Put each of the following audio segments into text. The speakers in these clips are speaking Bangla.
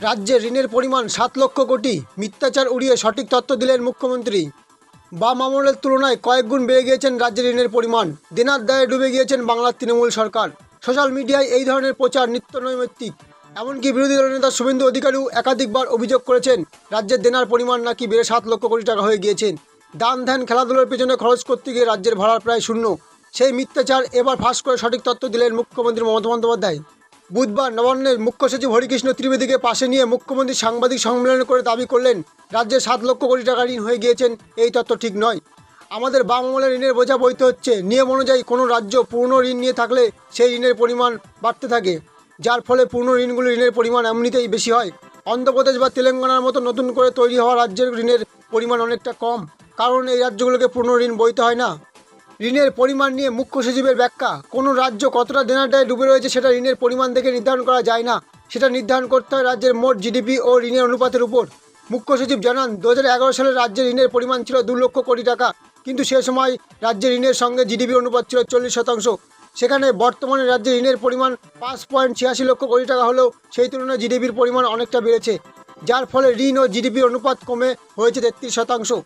রাজ্যে ঋণের পরিমাণ 7 লক্ষ কোটি, মিথ্যাচার উড়িয়ে সঠিক তথ্য দিলেন মুখ্যমন্ত্রী। বাম আমলের তুলনায় কয়েক গুণ বেড়ে গিয়েছেন রাজ্যের ঋণের পরিমাণ। দেনার দায়ে ডুবে গিয়েছেন বাংলার তৃণমূল সরকার। সোশ্যাল মিডিয়ায় এই ধরনের প্রচার নিত্য নৈমিত্তিক। এমনকি বিরোধী দলনেতা শুভেন্দু অধিকারীও একাধিকবার অভিযোগ করেছেন রাজ্যের দেনার পরিমাণ নাকি বেড়ে 7 লক্ষ কোটি টাকা হয়ে গিয়েছেন। দান ধ্যান খেলাধুলার পেছনে খরচ করতে গিয়ে রাজ্যের ভাড়া প্রায় শূন্য। সেই মিথ্যাচার এবার ফাঁস করে সঠিক তথ্য দিলেন মুখ্যমন্ত্রী মমতা বন্দ্যোপাধ্যায়। বুধবার নবান্নের মুখ্য সচিব হরিকৃষ্ণ ত্রিবেদীকে পাশে নিয়ে মুখ্যমন্ত্রী সাংবাদিক সম্মেলন করে দাবি করলেন, রাজ্যে 7 লক্ষ কোটি টাকা ঋণ হয়ে গিয়েছেন এই তথ্য ঠিক নয়। আমাদের বাম আমলের ঋণের বোঝা বইতে হচ্ছে। নিয়ম অনুযায়ী কোনো রাজ্য পুরনো ঋণ নিয়ে থাকলে সেই ঋণের পরিমাণ বাড়তে থাকে, যার ফলে পুরনো ঋণগুলি ঋণের পরিমাণ এমনিতেই বেশি হয়। অন্ধ্রপ্রদেশ বা তেলেঙ্গানার মতো নতুন করে তৈরি হওয়া রাজ্যের ঋণের পরিমাণ অনেকটা কম, কারণ এই রাজ্যগুলোকে পুরনো ঋণ বইতে হয় না। ঋণের পরিমাণ নিয়ে মুখ্য সচিবের ব্যাখ্যা, কোনো রাজ্য কতটা দেনার দায়ে ডুবে রয়েছে সেটা ঋণের পরিমাণ দেখে নির্ধারণ করা যায় না। সেটা নির্ধারণ করতে হয় রাজ্যের মোট জিডিপি ও ঋণের অনুপাতের উপর। মুখ্য সচিব জানান, 2011 সালে রাজ্যের ঋণের পরিমাণ ছিল 2 লক্ষ কোটি টাকা, কিন্তু সে সময় রাজ্যের ঋণের সঙ্গে জিডিপির অনুপাত ছিল 40%। সেখানে বর্তমানে রাজ্যের ঋণের পরিমাণ 5.86 লক্ষ কোটি টাকা হলেও সেই তুলনায় জিডিপির পরিমাণ অনেকটা বেড়েছে, যার ফলে ঋণ ও জিডিপির অনুপাত কমে হয়েছে 33%।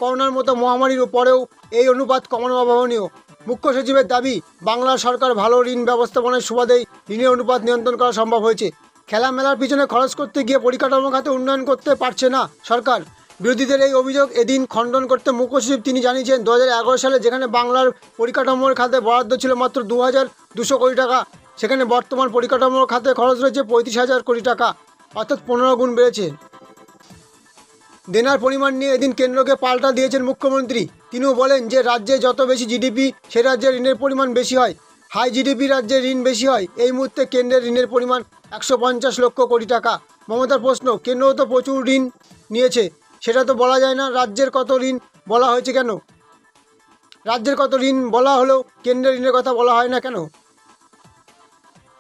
করোনার মতো মহামারীর পরেও এই অনুপাত কমানো অভাবনীয়। মুখ্য সচিবের দাবি, বাংলার সরকার ভালো ঋণ ব্যবস্থাপনার সুবাদেই ঋণের অনুপাত নিয়ন্ত্রণ করা সম্ভব হয়েছে। খেলামেলার পিছনে খরচ করতে গিয়ে পরিকাঠামো খাতে উন্নয়ন করতে পারছে না সরকার। বিরোধীদের এই অভিযোগ এদিন খণ্ডন করতে মুখ্য সচিব তিনি জানিয়েছেন, 2011 সালে যেখানে বাংলার পরিকাঠামোর খাতে বরাদ্দ ছিল মাত্র 2200 কোটি টাকা, সেখানে বর্তমান পরিকাঠামোর খাতে খরচ রয়েছে 35,000 কোটি টাকা, অর্থাৎ 15 গুণ বেড়েছে। দেনার পরিমাণ নিয়ে এদিন কেন্দ্রকে পাল্টা দিয়েছেন মুখ্যমন্ত্রী। তিনিও বলেন যে রাজ্যে যত বেশি জিডিপি সে রাজ্যের ঋণের পরিমাণ বেশি হয়। হাই জিডিপি রাজ্যের ঋণ বেশি হয়। এই মুহূর্তে কেন্দ্রের ঋণের পরিমাণ 150 লক্ষ কোটি টাকা। মমতার প্রশ্ন, কেন্দ্রও তো প্রচুর ঋণ নিয়েছে, সেটা তো বলা যায় না রাজ্যের কত ঋণ বলা হয়েছে কেন? রাজ্যের কত ঋণ বলা হলেও কেন্দ্রের ঋণের কথা বলা হয় না কেন?